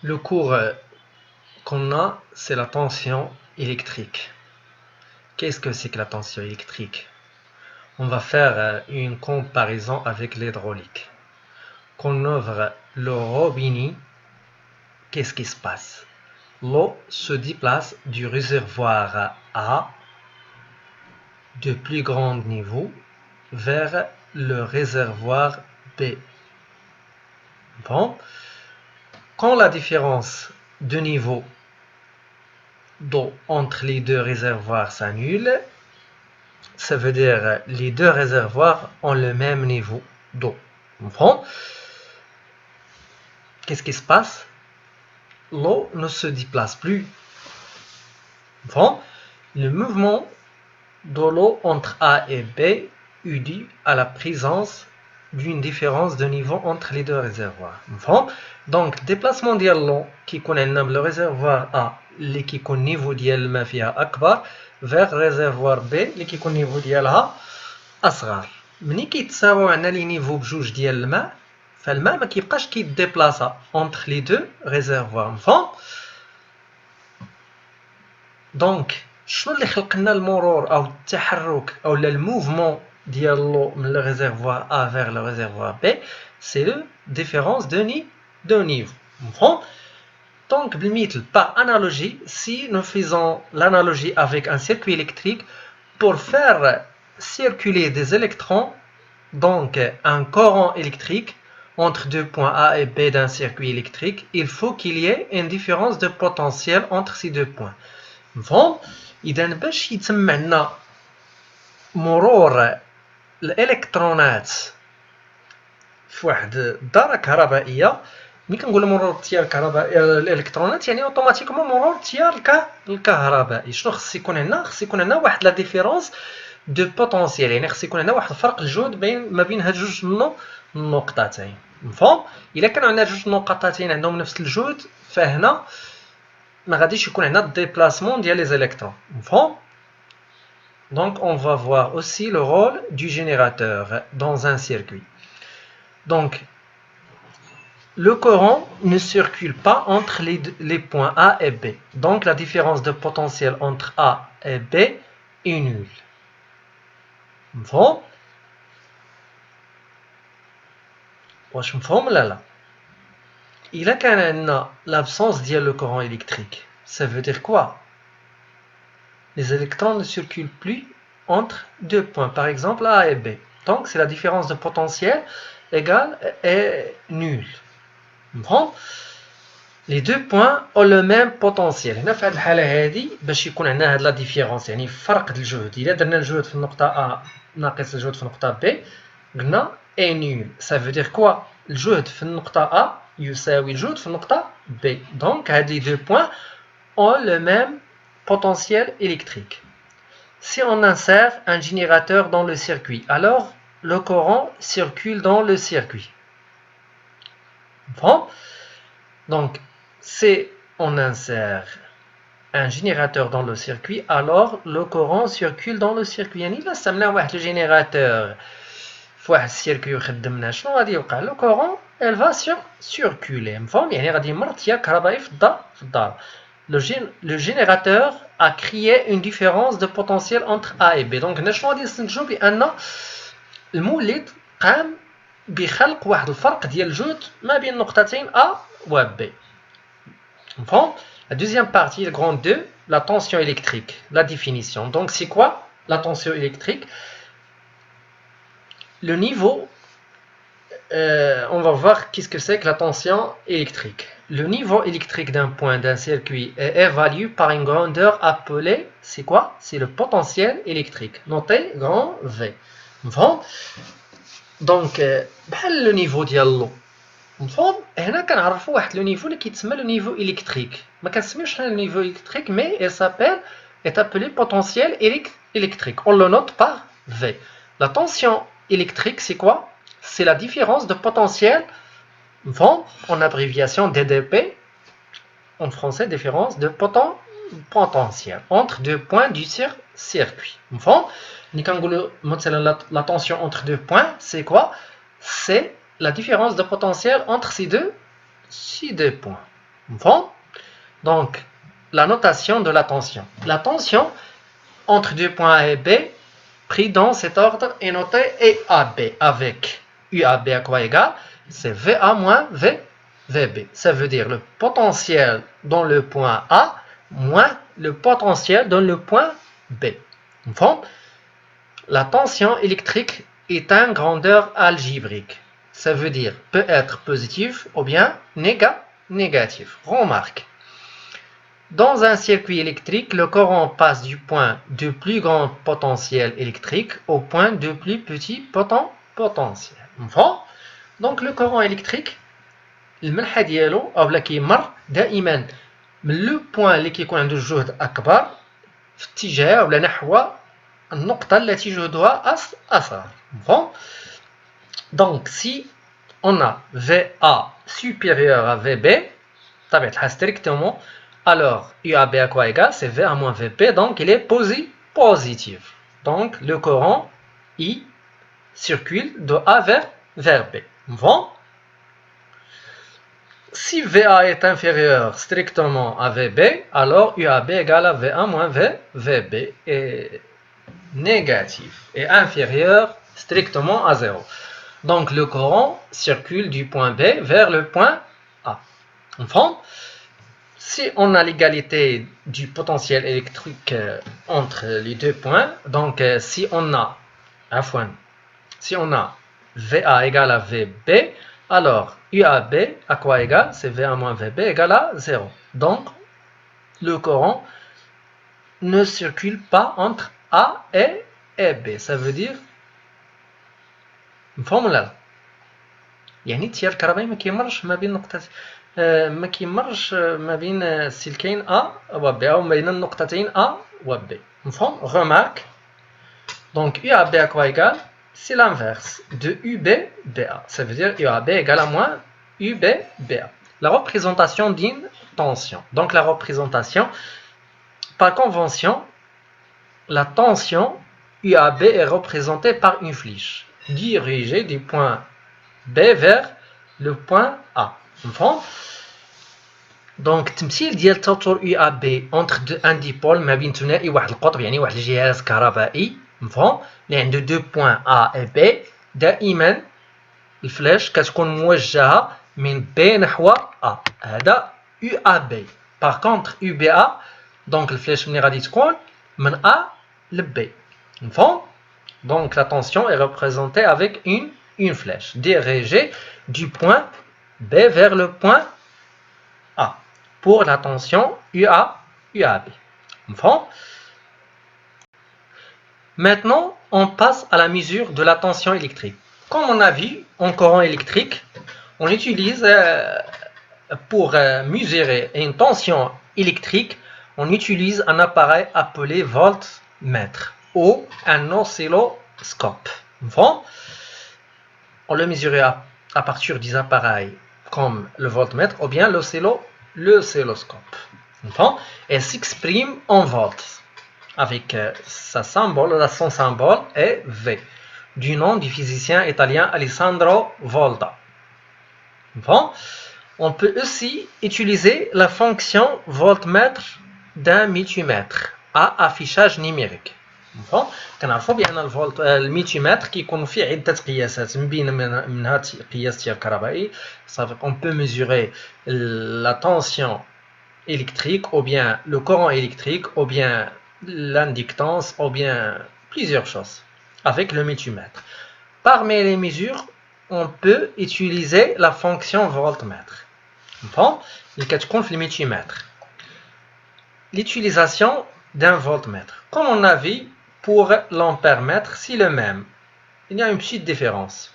Le cours qu'on a, c'est la tension électrique. Qu'est-ce que c'est que la tension électrique? On va faire une comparaison avec l'hydraulique. Quand on ouvre le robinet, qu'est-ce qui se passe? L'eau se déplace du réservoir A de plus grand niveau vers le réservoir B. Bon, quand la différence de niveau d'eau entre les deux réservoirs s'annule, ça veut dire les deux réservoirs ont le même niveau d'eau. Bon, qu'est-ce qui se passe? L'eau ne se déplace plus. Bon, le mouvement de l'eau entre A et B est dû à la présence d'une différence de niveau entre les deux réservoirs. Bon, donc déplacement de l'eau qui connaît le réservoir A اللي كيكون النيفو ديال الماء فيها أكبر vers réservoir B اللي كيكون النيفو ديالها أصغر. ملي كيتساويو عندنا لي نيفو بجوج ديال الماء فالماء ما كيبقاش كيديبلاصا entre les deux réservoirs. مفهوم؟ دونك شنو اللي خلق لنا المرور او التحرك او الموفمون ديال لو من لو réservoir A vers le réservoir B, c'est le différence de niveau. مفهوم؟ Donc, par analogie, si nous faisons l'analogie avec un circuit électrique, pour faire circuler des électrons, donc un courant électrique, entre deux points A et B d'un circuit électrique, il faut qu'il y ait une différence de potentiel entre ces deux points. مفهوم؟ إذا باش يتم عندنا مرور الإلكترونات في واحد الدارة كهربائية، ملي كنقول مرور التيار الكهربائي الإلكترونات يعني أوتوماتيكمون مرور التيار الكهربائي. شنو خص يكون عندنا؟ خص يكون عندنا واحد لا ديفيرونس دو بوتونسييل، يعني خص يكون عندنا واحد الفرق الجهد ما بين هاد جوج النقطتين. مفهوم؟ إلا كان عندنا جوج نقطتين عندهم نفس الجهد فهنا ما غاديش يكون عندنا الديبلاسمون ديال لي زيليكترون. مفهوم؟ Donc on va voir aussi le rôle du générateur dans un circuit. Donc le courant ne circule pas entre les points A et B. Donc la différence de potentiel entre A et B est nulle. مفهوم؟ واش مفهوم ولا لا؟ إلا كان عندنا l'absence ديال le courant électrique, ça veut dire quoi? Les électrons ne circulent plus entre deux points, par exemple A et B. Donc c'est la différence de potentiel égale est nulle. Bon, les deux points ont le même potentiel. هنا في هذه الحالة هذه باش يكون عندنا هاد لا ديفيرونس يعني فرق الجهد. إذا درنا الجهد في النقطة A ناقص الجهد في النقطة B قلنا est nul. Ça veut dire quoi? الجهد في النقطة A يساوي الجهد في النقطة B. Donc هاد les deux points ont le même potentiel électrique. Si on insère un générateur dans le circuit, alors le courant circule dans le circuit. Bon, donc si on insère un générateur dans le circuit, alors le courant circule dans le circuit. يعني إلا استعملنا واحد الجينيراتور في واحد السيركوي وخدمنا شنو غادي يوقع؟ le courant elle va circuler. مفهوم؟ يعني غادي يمر التيار الكهربائي في الدار. Le générateur a créé une différence de potentiel entre A et B. Donc شنو غادي نستنتجو بأن المولد قام بخلق واحد الفرق ديال الجهد ما بين نقطتين A و B. Bon, la deuxième partie, le grand 2, la tension électrique, la définition. Donc c'est quoi la tension électrique? Le niveau, on va voir qu'est-ce que c'est que la tension électrique. Le niveau électrique d'un point d'un circuit est évalué par une grandeur appelée, c'est quoi? C'est le potentiel électrique, noté grand V. Bon, donc بحال le niveau ديال l'eau. مفهوم؟ هنا كنعرفوا واحد لو نيفو اللي كيتسمى لو نيفو الكتريك. ما كنسميوش حنا لو نيفو الكتريك مي est appelé potentiel électrique. On le note par V. La tension électrique c'est quoi? C'est la différence de potentiel, en abréviation DDP, en français différence de potentiel entre deux points du circuit. La tension entre deux points c'est quoi? C'est la différence de potentiel entre ces deux points. Donc, la notation de la tension. La tension entre deux points A et B, pris dans cet ordre, est notée EAB avec UAB à quoi égal? C'est VA moins VB. Ça veut dire le potentiel dans le point A moins le potentiel dans le point B. La tension électrique est une grandeur algébrique. Ça veut dire peut être positif ou bien négatif. Remarque. Dans un circuit électrique, le courant passe du point de plus grand potentiel électrique au point de plus petit potentiel. Donc le courant électrique, الملحة ديالو أو كيمر دائما من لو بوان اللي كيكون عنده الجهد أكبر في اتجاه ولا نحو النقطة التي جهدها أصغر. Donc si on a VA supérieur à VB, طبيعة الحال strictement, alors UAB à quoi égal? C'est VA moins VB, donc il est positif. Donc le courant I circule de A vers B. Si VA est inférieur strictement à VB, alors UAB égale à VA moins VB est négatif et inférieur strictement à 0. Donc le courant circule du point B vers le point A. Si on a l'égalité du potentiel électrique entre les deux points, donc si on a VA égale à VB, alors UAB à quoi égal? C'est VA moins VB égale à 0. Donc le courant ne circule pas entre A et B. Ça veut dire مفهوم ولا لا؟ يعني التيار الكهربائي ما كيمرش ما بين نقطة ما كيمرش ما بين السلكين A و B أو بين النقطتين A و B. مفهوم؟ Remarque. Donc UAB à quoi égal? C'est l'inverse de UB BA. Ça veut dire UAB égale à moins UB BA. La représentation d'une tension. Donc la représentation, par convention, la tension UAB est représentée par une flèche dirigée du point B vers le point A. Donc التمثيل ديال التوتر UAB entre un dipôle ما بين ثنائي واحد القطب يعني واحد الجهاز كهربائي مفهوم اللي عنده دو بوين A et B دائما الفلاش كتكون موجهه من B نحو A هذا UAB. Par contre UBA donc الفلاش ملي غادي تكون من A ل B. مفهوم؟ Donc la tension est représentée avec une flèche dirigée du point B vers le point A pour la tension UAB. Maintenant, on passe à la mesure de la tension électrique. Comme on a vu en courant électrique, on utilise pour mesurer une tension électrique, on utilise un appareil appelé voltmètre ou un oscilloscope. On le mesure à partir des appareils comme le voltmètre ou bien l'oscilloscope. Elle s'exprime en volts avec son symbole est V du nom du physicien italien Alessandro Volta. On peut aussi utiliser la fonction voltmètre d'un multimètre à affichage numérique. كنعرفوا بان الميتيمتر كيكون فيه عده قياسات من بين منها قياس التيار الكهربائي. On peut mesurer la tension électrique ou bien le courant électrique ou bien l'inductance ou bien plusieurs choses avec le multimètre. Parmi les mesures, on peut utiliser la fonction voltmètre. اللي كتكون في الميتيمتر. L'utilisation d'un voltmètre. Comme on a vu pour l'ampèremètre, c'est le même. Il y a une petite différence.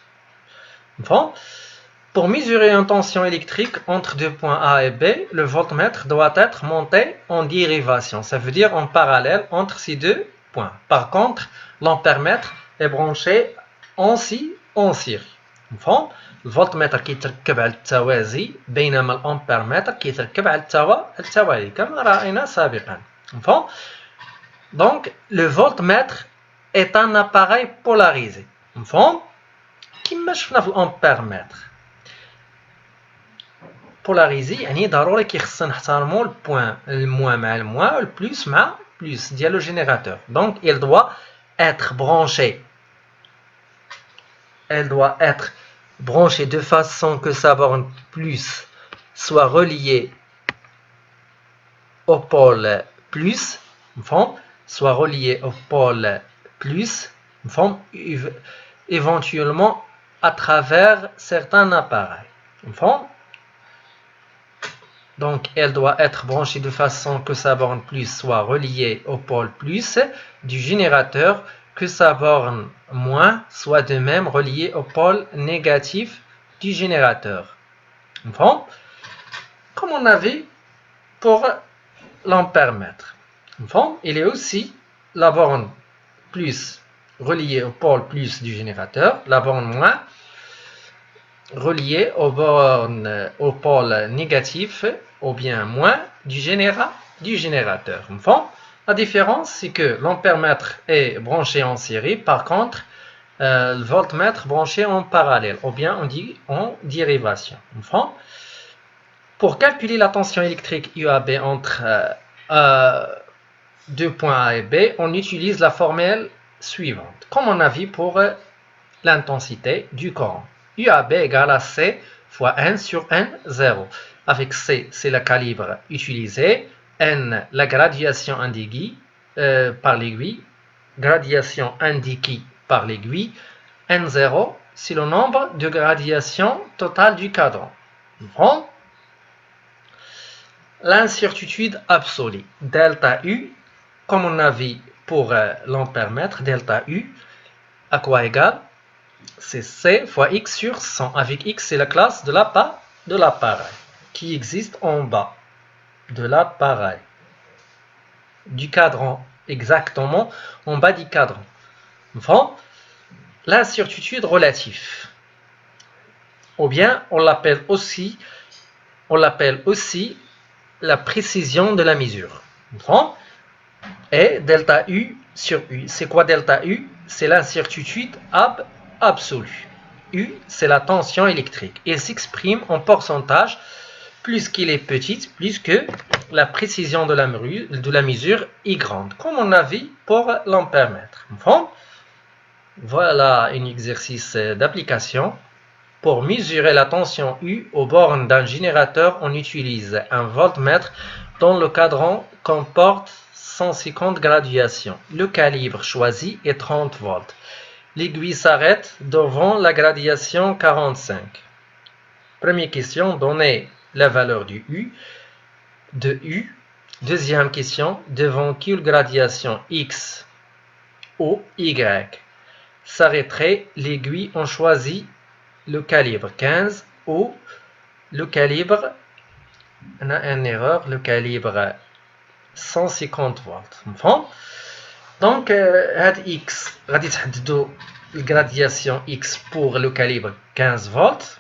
Pour mesurer une tension électrique entre deux points A et B, le voltmètre doit être monté en dérivation. Ça veut dire en parallèle entre ces deux points. Par contre, l'ampèremètre est branché en série. الفولتمتر كيتركب على التوازي بينما الامبيرمتر كيتركب على التوالي كما رأينا سابقا. Donc le voltmètre est un appareil polarisé. كما شفنا في الامبيرمتر. polarisé يعني ضروري كيخصنا نحترموا البوان الموان مع الموان والبلس مع plus ديال le générateur. Donc elle doit être branchée de façon que sa borne plus soit reliée au pôle plus, soit reliée au pôle plus, éventuellement à travers certains appareils. Donc, elle doit être branchée de façon que sa borne plus soit reliée au pôle plus du générateur, que sa borne moins soit de même reliée au pôle négatif du générateur. Comme on a vu pour l'ampèremètre. Il est aussi la borne plus reliée au pôle plus du générateur, la borne moins reliée au pôle négatif ou bien moins du générateur. La différence, c'est que l'ampèremètre est branché en série, par contre, le voltmètre branché en parallèle, ou bien on dit en dérivation. Pour calculer la tension électrique UAB entre deux points A et B, on utilise la formule suivante, comme on a vu pour l'intensité du courant. UAB égale à C fois N sur N0. Avec C, c'est le calibre utilisé, N, la graduation indiquée par l'aiguille, gradation indiquée par l'aiguille, N0, c'est le nombre de gradations totales du cadran. L'incertitude absolue, delta U, comme on a vu pour l'ampèremètre, delta U, à quoi égale? C'est C fois X sur 100. Avec X, c'est la classe de l'appareil qui existe en bas de l'appareil, du cadran, exactement en bas du cadran. L'incertitude relative, ou bien on l'appelle aussi la précision de la mesure. Et delta U sur U. C'est quoi delta U? C'est l'incertitude absolue. U, c'est la tension électrique. Il s'exprime en pourcentage. Plus qu'il est petit, plus que la précision de la mesure est grande. Comme on a vu pour l'ampèremètre. Voilà un exercice d'application. Pour mesurer la tension U aux bornes d'un générateur, on utilise un voltmètre dont le cadran comporte 150 graduations. Le calibre choisi est 30 volts. L'aiguille s'arrête devant la gradation 45. Première question, donnez la valeur de U. Deuxième question, devant quelle gradation X ou Y s'arrêterait l'aiguille? On choisit le calibre 15 ou le calibre, on a une erreur, le calibre 150 volts. Donc, X, la gradation X pour le calibre 15 volts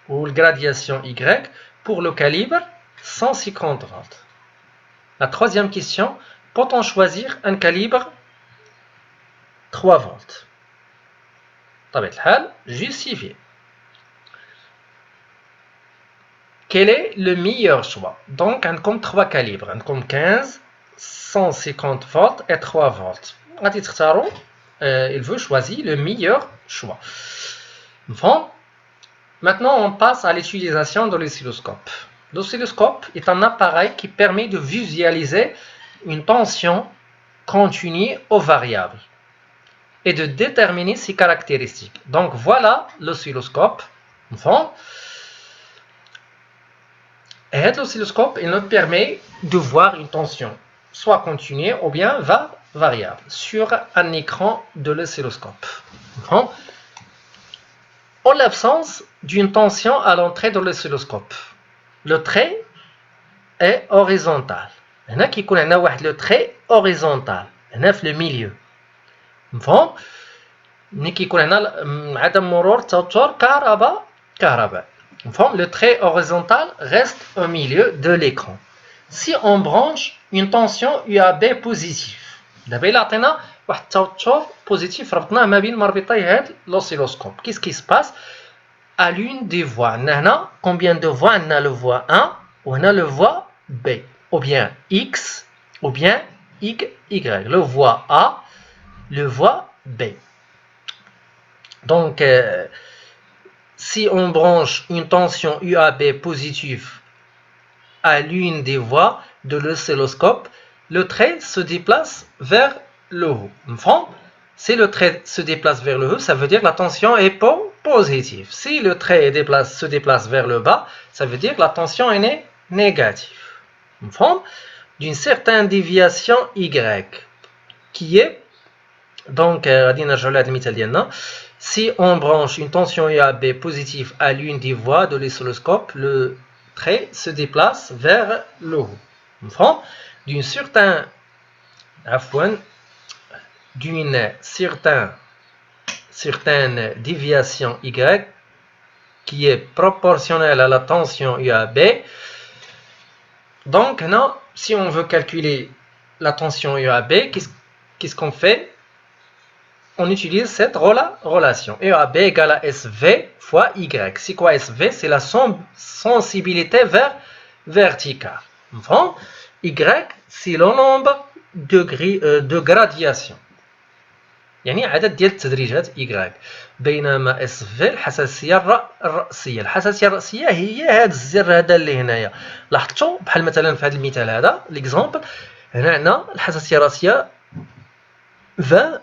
ou la gradation Y pour le calibre 150 volts. La troisième question, peut-on choisir un calibre 3 volts? Justifié. Quel est le meilleur choix? Donc, on compte 3 calibres. On compte 15, 150 volts et 3 volts. Il veut choisir le meilleur choix. Maintenant, on passe à l'utilisation de l'oscilloscope. L'oscilloscope est un appareil qui permet de visualiser une tension continue ou variable et de déterminer ses caractéristiques. Donc, voilà l'oscilloscope. Et l'oscilloscope, il nous permet de voir une tension, soit continue ou bien variable, sur un écran de l'oscilloscope. En l'absence d'une tension à l'entrée de l'oscilloscope, le trait est horizontal. Il y a le trait horizontal, le milieu. Le trait horizontal reste au milieu de l'écran. Si on branche une tension UAB positive, positif, l'oscilloscope. Qu'est-ce qui se passe? à l'une des voies. Combien de voies? On a le voie 1 ou on a le voie B, ou bien X ou bien Y. Le voie A, le voie B. Donc, si on branche une tension UAB positive à l'une des voies de l'oscilloscope, le trait se déplace vers le haut. Si le trait se déplace vers le haut, ça veut dire que la tension est positive. Si le trait se déplace vers le bas, ça veut dire que la tension est négative. D'une certaine déviation Y, qui est, donc, si on branche une tension UAB positive à l'une des voies de l'oscilloscope, le trait se déplace vers le haut. D'une certaine déviation Y qui est proportionnelle à la tension UAB. Donc, non, si on veut calculer la tension UAB, qu'est-ce qu'on fait? On utilise cette relation. UAB égale à SV fois Y. C'est quoi SV? C'est la sensibilité verticale. Y, c'est le nombre de gradations. يعني عدد ديال التدريجات Y. بينما SV الحساسية الرأسية هي هذا الزر هذا اللي هنايا. لاحظتوا بحال مثلا في هذا المثال هذا ليكزامبل، هنا عندنا الحساسية الرأسية 20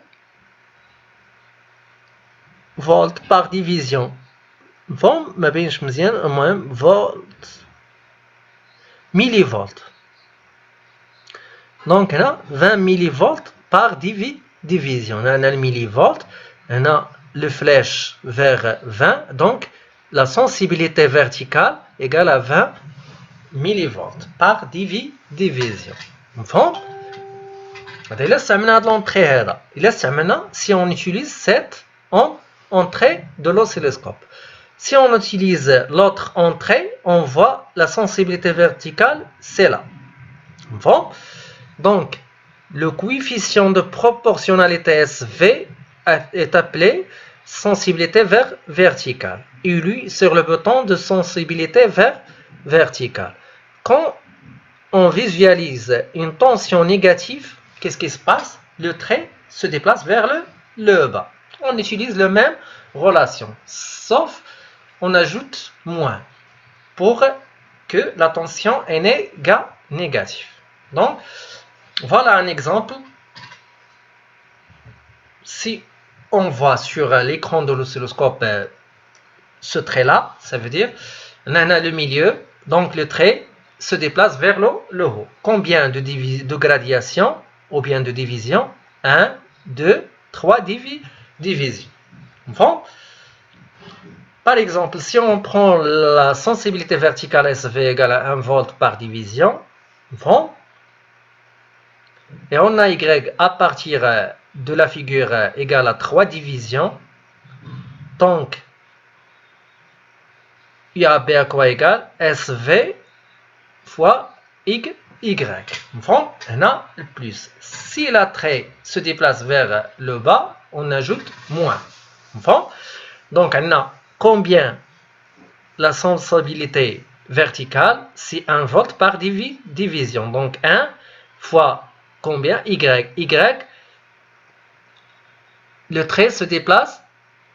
فولت باغ ديفيزيون. ما بينش مزيان، المهم فولت ميلي فولت. دونك هنا 20 ميلي فولت باغ division. On a le millivolt, on a le flèche vers 20, donc la sensibilité verticale égale à 20 millivolts par division. Si on utilise cette entrée de l'oscilloscope. Si on utilise l'autre entrée, on voit la sensibilité verticale, c'est là. Donc, le coefficient de proportionnalité SV est appelé sensibilité verticale. Et lui, sur le bouton de sensibilité verticale. Quand on visualise une tension négative, qu'est-ce qui se passe? Le trait se déplace vers le bas. On utilise la même relation, sauf on ajoute moins pour que la tension est négative. Donc, voilà un exemple. Si on voit sur l'écran de l'oscilloscope ce trait-là, ça veut dire on a le milieu, donc le trait se déplace vers le haut. Combien de gradations ou bien de divisions? 1, 2, 3 divisions. Par exemple, si on prend la sensibilité verticale SV égale à 1 volt par division, et on a Y à partir de la figure égale à 3 divisions. Donc, UAB à quoi égale? SV fois Y. On a le plus. Si la trait se déplace vers le bas, on ajoute moins. Donc, on a combien la sensibilité verticale? C'est 1 volt par division. Donc, 1 fois combien? Y. Le trait se déplace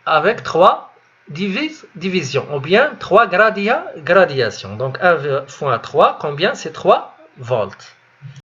avec 3 divisions, ou bien 3 gradations. Donc 1 fois 3, combien? C'est 3 volts.